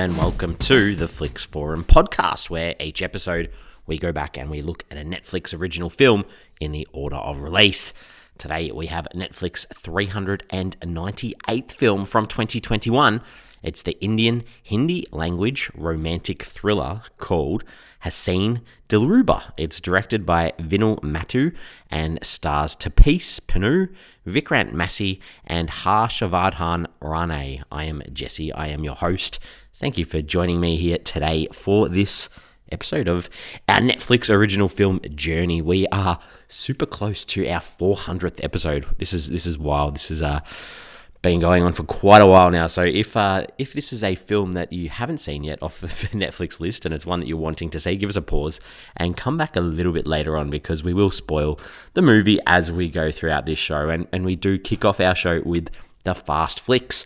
and welcome to the Flix Forum podcast, where each episode we go back and we look at a Netflix original film in the order of release. Today we have Netflix 398th film from 2021. It's the Indian Hindi language romantic thriller called Haseen Dillruba. It's directed by Vinil Mathew and stars Taapsee Pannu, Vikrant, Massey, and Harshvardhan Rane. I am Jesse. I am your host. Thank you for joining me here today for this episode of our Netflix original film journey. We are super close to our 400th episode. This is wild. This is been going on for quite a while now. So if this is a film that you haven't seen yet off the Netflix list and it's one that you're wanting to see, give us a pause and come back a little bit later on, because we will spoil the movie as we go throughout this show. And we do kick off our show with the Fast Flicks,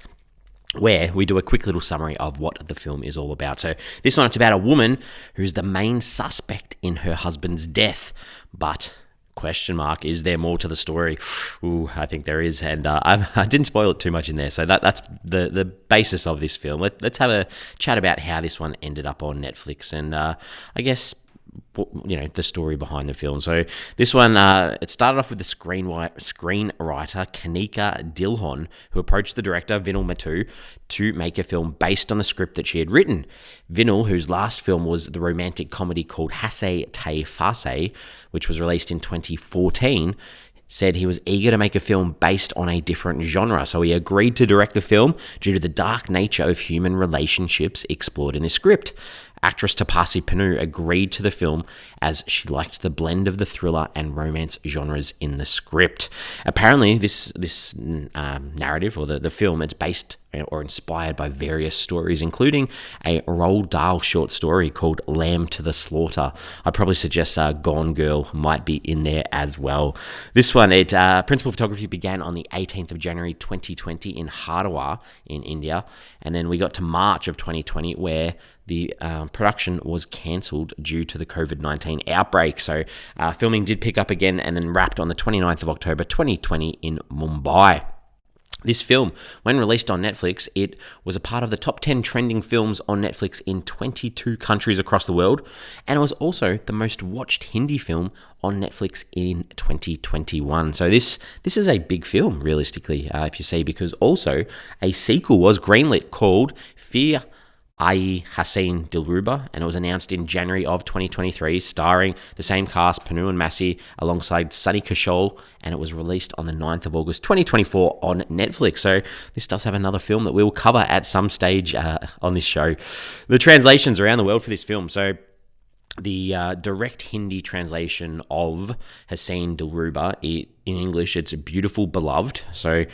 where we do a quick little summary of what the film is all about. So this one, it's about a woman who's the main suspect in her husband's death, but question mark, is there more to the story? Ooh, I think there is, and I didn't spoil it too much in there. So that's the basis of this film. Let's have a chat about how this one ended up on Netflix, and I guess, you know, the story behind the film. So this one, it started off with the screenwriter Kanika Dilhon, who approached the director Vinil Mathew to make a film based on the script that she had written. Vinil, whose last film was the romantic comedy called Hasse Te Fase, which was released in 2014, said he was eager to make a film based on a different genre. So he agreed to direct the film due to the dark nature of human relationships explored in the script. Actress Taapsee Pannu agreed to the film as she liked the blend of the thriller and romance genres in the script. Apparently, this narrative, or the film, it's based or inspired by various stories, including a Roald Dahl short story called Lamb to the Slaughter. I'd probably suggest Gone Girl might be in there as well. This one, principal photography began on the 18th of January 2020 in Hardwar in India, and then we got to March of 2020 where the production was cancelled due to the COVID-19 outbreak. So filming did pick up again and then wrapped on the 29th of October 2020 in Mumbai. This film, when released on Netflix, it was a part of the top 10 trending films on Netflix in 22 countries across the world, and it was also the most watched Hindi film on Netflix in 2021. So this is a big film, realistically, if you see, because also a sequel was greenlit called Fir Haseen Dillruba, and it was announced in January of 2023, starring the same cast, Pannu and Massey, alongside Sunny Kishore, and it was released on the 9th of August 2024 on Netflix. So this does have another film that we will cover at some stage on this show. The translations around the world for this film. So the direct Hindi translation of Haseen Dillruba, in English, it's Beautiful Beloved. So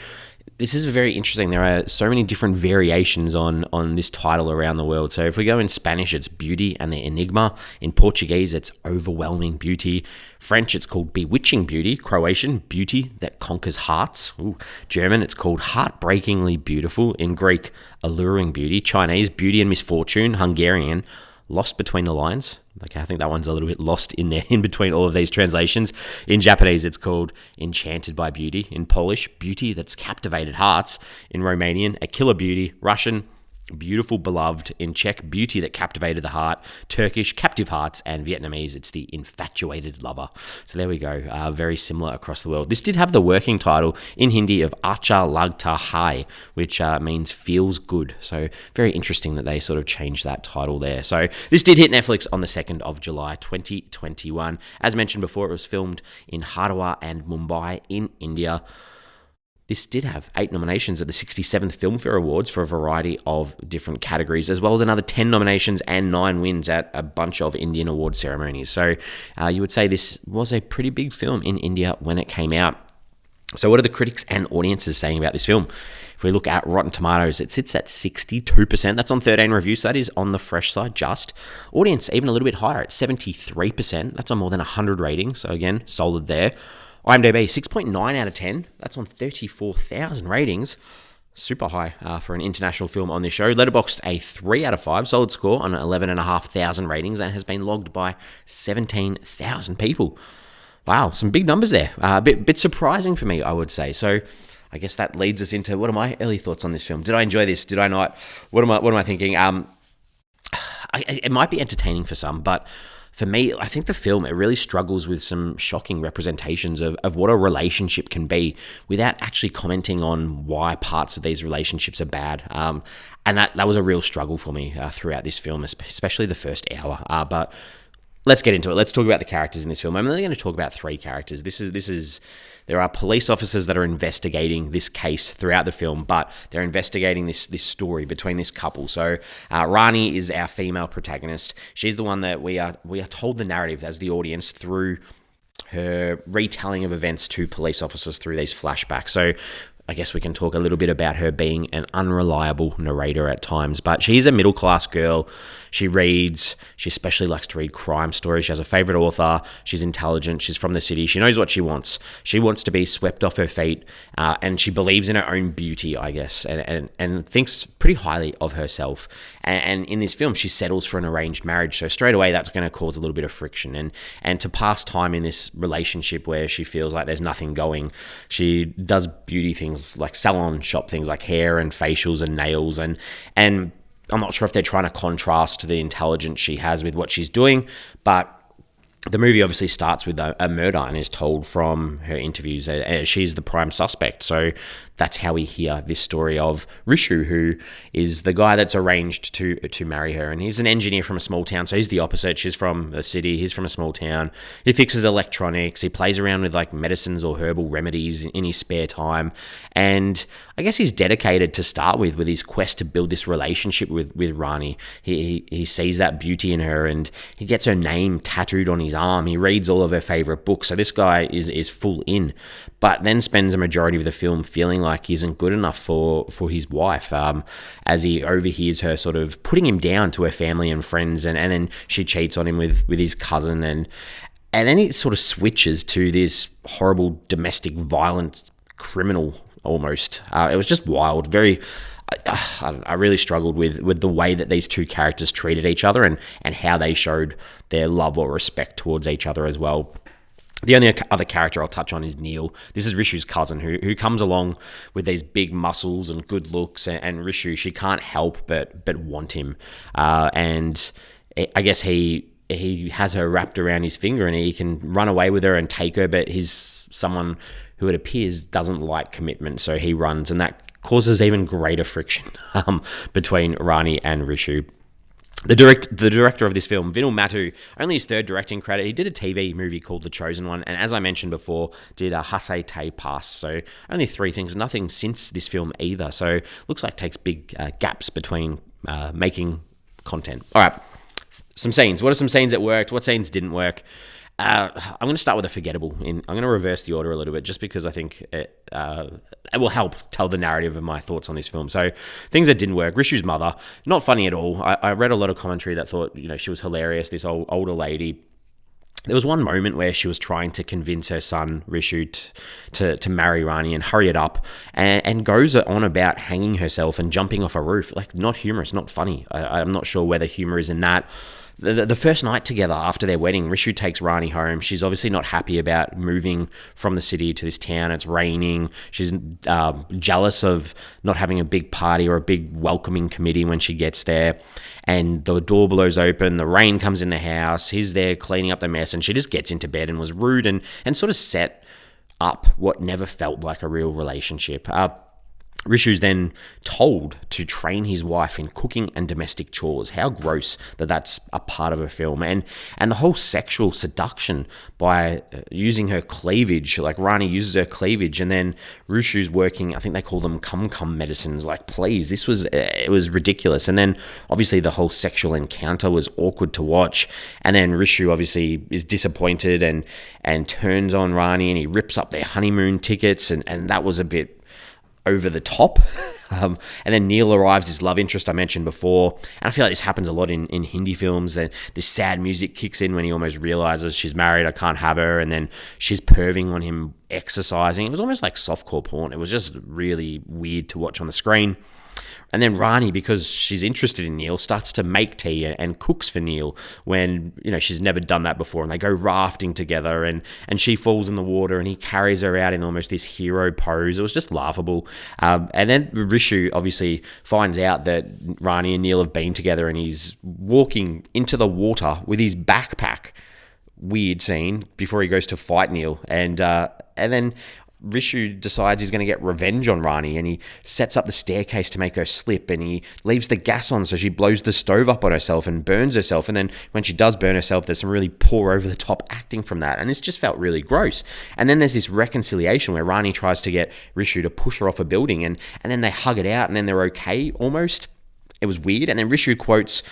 this is very interesting. There are so many different variations on this title around the world. So if we go in Spanish, it's Beauty and the Enigma. In Portuguese, it's Overwhelming Beauty. French, it's called Bewitching Beauty. Croatian, Beauty That Conquers Hearts. Ooh. German, it's called Heartbreakingly Beautiful. In Greek, Alluring Beauty. Chinese, Beauty and Misfortune. Hungarian, Lost Between the Lines. Okay, I think that one's a little bit lost in there in between all of these translations. In Japanese, it's called Enchanted by Beauty. In Polish, Beauty That's Captivated Hearts. In Romanian, A Killer Beauty. Russian, Beautiful Beloved. In Czech, Beauty That Captivated the Heart. Turkish, Captive Hearts. And Vietnamese, it's The Infatuated Lover. So there we go. Very similar across the world. This did have the working title in Hindi of Acha Lagta Hai, which means feels good. So very interesting that they sort of changed that title there. So this did hit Netflix on the 2nd of July 2021. As mentioned before, it was filmed in Hardwar and Mumbai in India. This did have 8 nominations at the 67th Filmfare Awards for a variety of different categories, as well as another 10 nominations and 9 wins at a bunch of Indian award ceremonies. So you would say this was a pretty big film in India when it came out. So what are the critics and audiences saying about this film? If we look at Rotten Tomatoes, it sits at 62%. That's on 13 reviews. That is on the fresh side just. Audience, even a little bit higher at 73%. That's on more than 100 ratings. So again, solid there. IMDb, 6.9 out of 10. That's on 34,000 ratings. Super high for an international film on this show. Letterboxd, a 3 out of 5. Solid score on 11,500 ratings and has been logged by 17,000 people. Wow, some big numbers there. A bit surprising for me, I would say. So I guess that leads us into what are my early thoughts on this film. Did I enjoy this? Did I not? What am I thinking? it might be entertaining for some, but for me, I think the film, it really struggles with some shocking representations of what a relationship can be without actually commenting on why parts of these relationships are bad. And that was a real struggle for me throughout this film, especially the first hour. But let's get into it. Let's talk about the characters in this film. I'm only going to talk about 3 characters. There are police officers that are investigating this case throughout the film, but they're investigating this story between this couple. So Rane is our female protagonist. She's the one that we are told the narrative as the audience through her retelling of events to police officers through these flashbacks. So I guess we can talk a little bit about her being an unreliable narrator at times, but she's a middle-class girl. She reads. She especially likes to read crime stories. She has a favorite author. She's intelligent. She's from the city. She knows what she wants. She wants to be swept off her feet, and she believes in her own beauty, I guess, and thinks pretty highly of herself. And in this film, she settles for an arranged marriage. So straight away, that's going to cause a little bit of friction. And to pass time in this relationship where she feels like there's nothing going, she does beauty things like salon shop things like hair and facials and nails. And I'm not sure if they're trying to contrast the intelligence she has with what she's doing, but the movie obviously starts with a murder and is told from her interviews she's the prime suspect. So that's how we hear this story of Rishu, who is the guy that's arranged to marry her. And he's an engineer from a small town, so he's the opposite. She's from a city, he's from a small town. He fixes electronics, he plays around with like medicines or herbal remedies in his spare time. And I guess he's dedicated to start with his quest to build this relationship with Rane. He sees that beauty in her, and he gets her name tattooed on his arm. He reads all of her favorite books. So this guy is full in, but then spends a majority of the film feeling like he isn't good enough for his wife, as he overhears her sort of putting him down to her family and friends, and then she cheats on him with his cousin, and then it sort of switches to this horrible domestic violence criminal almost. It was just wild. Very I really struggled with the way that these two characters treated each other and how they showed their love or respect towards each other as well. The only other character I'll touch on is Neil. This is Rishu's cousin who comes along with these big muscles and good looks, and Rishu, she can't help but want him. And I guess he has her wrapped around his finger and he can run away with her and take her, but he's someone who it appears doesn't like commitment, so he runs, and that causes even greater friction between Rane and Rishu. The director of this film, Vinil Mathew, only his 3rd directing credit. He did a TV movie called The Chosen One, and as I mentioned before, did Haseen Dillruba. So only 3 things, nothing since this film either. So looks like it takes big gaps between making content. All right, some scenes. What are some scenes that worked? What scenes didn't work? I'm going to start with a forgettable. I'm going to reverse the order a little bit just because I think it will help tell the narrative of my thoughts on this film. So things that didn't work. Rishu's mother, not funny at all. I read a lot of commentary that thought, she was hilarious, this older lady. There was one moment where she was trying to convince her son, Rishu, to marry Rane and hurry it up, and goes on about hanging herself and jumping off a roof. Like, not humorous, not funny. I'm not sure where the humor is in that. The first night together after their wedding, Rishu takes Rane home. She's obviously not happy about moving from the city to this town. It's raining. She's jealous of not having a big party or a big welcoming committee when she gets there. And the door blows open. The rain comes in the house. He's there cleaning up the mess. And she just gets into bed and was rude and sort of set up what never felt like a real relationship. Rishu's then told to train his wife in cooking and domestic chores. How gross that that's a part of a film. And the whole sexual seduction by using her cleavage, like Rane uses her cleavage, and then Rishu's working, I think they call them cum medicines. Like, please, it was ridiculous. And then obviously the whole sexual encounter was awkward to watch. And then Rishu obviously is disappointed and turns on Rane, and he rips up their honeymoon tickets, and that was a bit over the top. And then Neil arrives, his love interest I mentioned before, and I feel like this happens a lot in Hindi films, and this sad music kicks in when he almost realizes she's married, I can't have her, and then she's perving on him exercising. It was almost like softcore porn. It was just really weird to watch on the screen. And then Rane, because she's interested in Neil, starts to make tea and cooks for Neil when, she's never done that before. And they go rafting together, and she falls in the water and he carries her out in almost this hero pose. It was just laughable. And then Rishu obviously finds out that Rani and Neil have been together, and he's walking into the water with his backpack. Weird scene before he goes to fight Neil, and then Rishu decides he's going to get revenge on Rani, and he sets up the staircase to make her slip, and he leaves the gas on so she blows the stove up on herself and burns herself. And then when she does burn herself, there's some really poor over the top acting from that, and this just felt really gross. And then there's this reconciliation where Rani tries to get Rishu to push her off a building, and then they hug it out, and then they're okay almost. It was weird. And then Rishu quotes,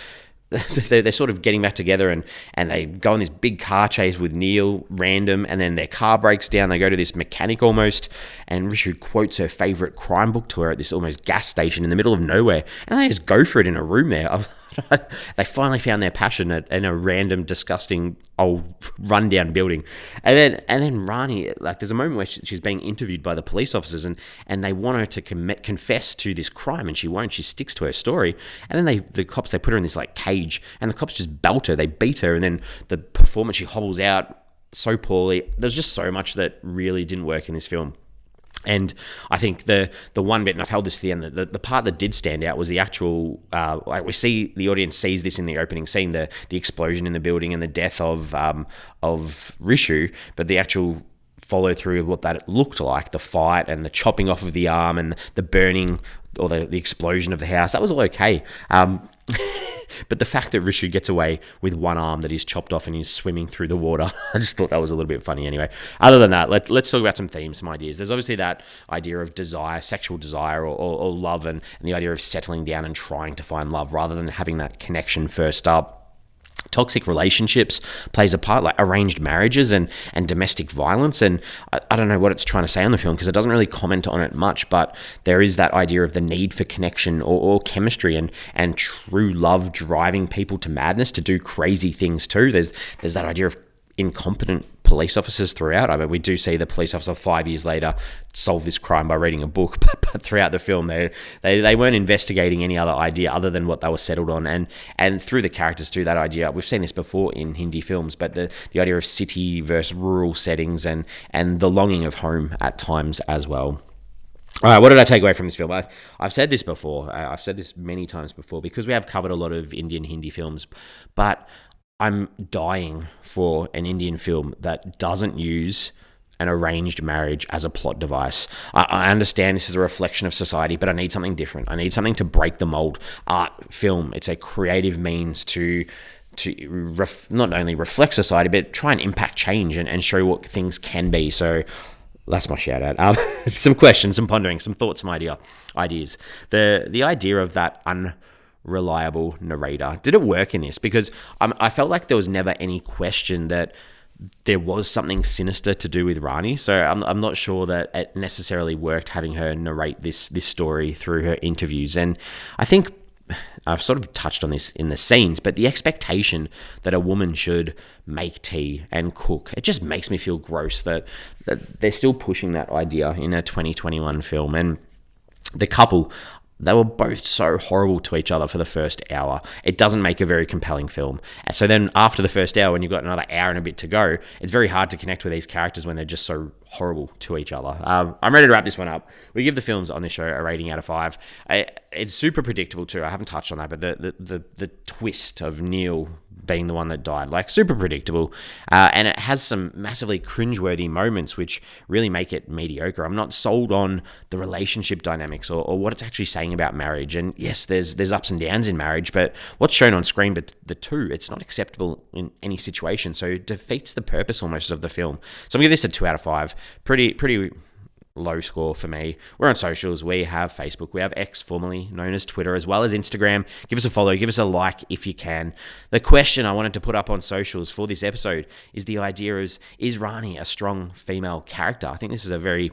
they're sort of getting back together, and they go on this big car chase with Neil, random, and then their car breaks down. They go to this mechanic almost, and Richard quotes her favourite crime book to her at this almost gas station in the middle of nowhere, and they just go for it in a room there. They finally found their passion in a random, disgusting, old, rundown building. And then Rani, like, there's a moment where she's being interviewed by the police officers, and they want her to confess to this crime, and she won't. She sticks to her story. And then the cops, they put her in this, like, cage, and the cops just belt her. They beat her, and then the performance, she hobbles out so poorly. There's just so much that really didn't work in this film. And I think the one bit, and I've held this to the end, the part that did stand out was the actual, like, we see, the audience sees this in the opening scene, the explosion in the building and the death of Rishu, but the actual follow through of what that looked like, the fight and the chopping off of the arm and the burning or the explosion of the house, that was all okay. But the fact that Rishu gets away with one arm that he's chopped off and he's swimming through the water, I just thought that was a little bit funny anyway. Other than that, let's talk about some themes, some ideas. There's obviously that idea of desire, sexual desire or love, and the idea of settling down and trying to find love rather than having that connection first up. Toxic relationships plays a part, like arranged marriages and domestic violence. And I don't know what it's trying to say on the film because it doesn't really comment on it much, but there is that idea of the need for connection or chemistry and true love driving people to madness to do crazy things too. There's that idea of incompetent police officers throughout. I mean, we do see the police officer 5 years later solve this crime by reading a book, but throughout the film, they weren't investigating any other idea other than what they were settled on. And through the characters too, that idea, we've seen this before in Hindi films, but the idea of city versus rural settings and the longing of home at times as well. All right, what did I take away from this film? I've said this before. I've said this many times before because we have covered a lot of Indian Hindi films, but I'm dying for an Indian film that doesn't use an arranged marriage as a plot device. I understand this is a reflection of society, but I need something different. I need something to break the mold. Art, film, it's a creative means to not only reflect society, but try and impact change and show what things can be. So that's my shout out. Some questions, some pondering, some thoughts, some ideas. The idea of that unreliable narrator, did it work in this? Because I felt like there was never any question that there was something sinister to do with Rani, so I'm not sure that it necessarily worked having her narrate this story through her interviews. And I think I've sort of touched on this in the scenes, but the expectation that a woman should make tea and cook, it just makes me feel gross that they're still pushing that idea in a 2021 film. And the couple, they were both so horrible to each other for the first hour. It doesn't make a very compelling film. And so then after the first hour, when you've got another hour and a bit to go, it's very hard to connect with these characters when they're just so horrible to each other. I'm ready to wrap this one up. We give the films on this show a rating out of 5. It's super predictable too. I haven't touched on that, but the twist of Neil being the one that died, like, super predictable. And it has some massively cringeworthy moments which really make it mediocre. I'm not sold on the relationship dynamics or what it's actually saying about marriage. And yes, there's ups and downs in marriage, but what's shown on screen, but the two, it's not acceptable in any situation. So it defeats the purpose almost of the film. So I'm going to give this a 2 out of 5. Pretty low score for me. We're on socials. We have Facebook. We have X, formerly known as Twitter, as well as Instagram. Give us a follow. Give us a like if you can. The question I wanted to put up on socials for this episode is the idea is Rani a strong female character? I think this is a very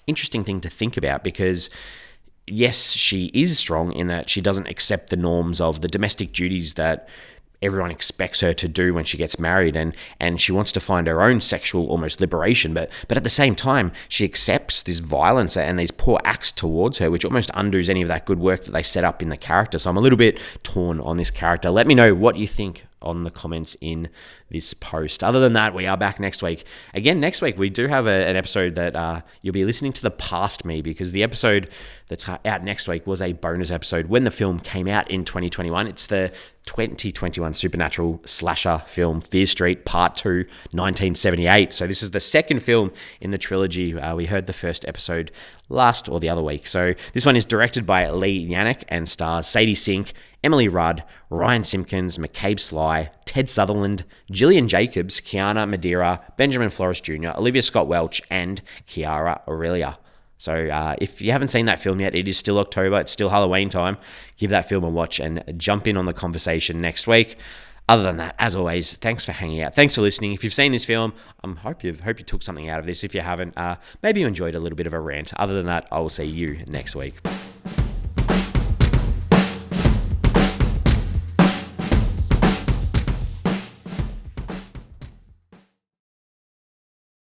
interesting thing to think about because yes, she is strong in that she doesn't accept the norms of the domestic duties that everyone expects her to do when she gets married, and she wants to find her own sexual almost liberation, but at the same time she accepts this violence and these poor acts towards her, which almost undoes any of that good work that they set up in the character. So I'm a little bit torn on this character. Let me know what you think on the comments in this post. Other than that, we are back next week. Again, next week, we do have an episode that you'll be listening to the past me, because the episode that's out next week was a bonus episode when the film came out in 2021. It's the 2021 supernatural slasher film Fear Street Part 2, 1978. So this is the second film in the trilogy. We heard the first episode the other week. So this one is directed by Lee Yannick and stars Sadie Sink, Emily Rudd, Ryan Simpkins, McCabe Sly, Ted Sutherland, Gillian Jacobs, Kiana Madeira, Benjamin Flores Jr., Olivia Scott Welch, and Chiara Aurelia. So if you haven't seen that film yet, it is still October. It's still Halloween time. Give that film a watch and jump in on the conversation next week. Other than that, as always, thanks for hanging out. Thanks for listening. If you've seen this film, hope you took something out of this. If you haven't, maybe you enjoyed a little bit of a rant. Other than that, I will see you next week.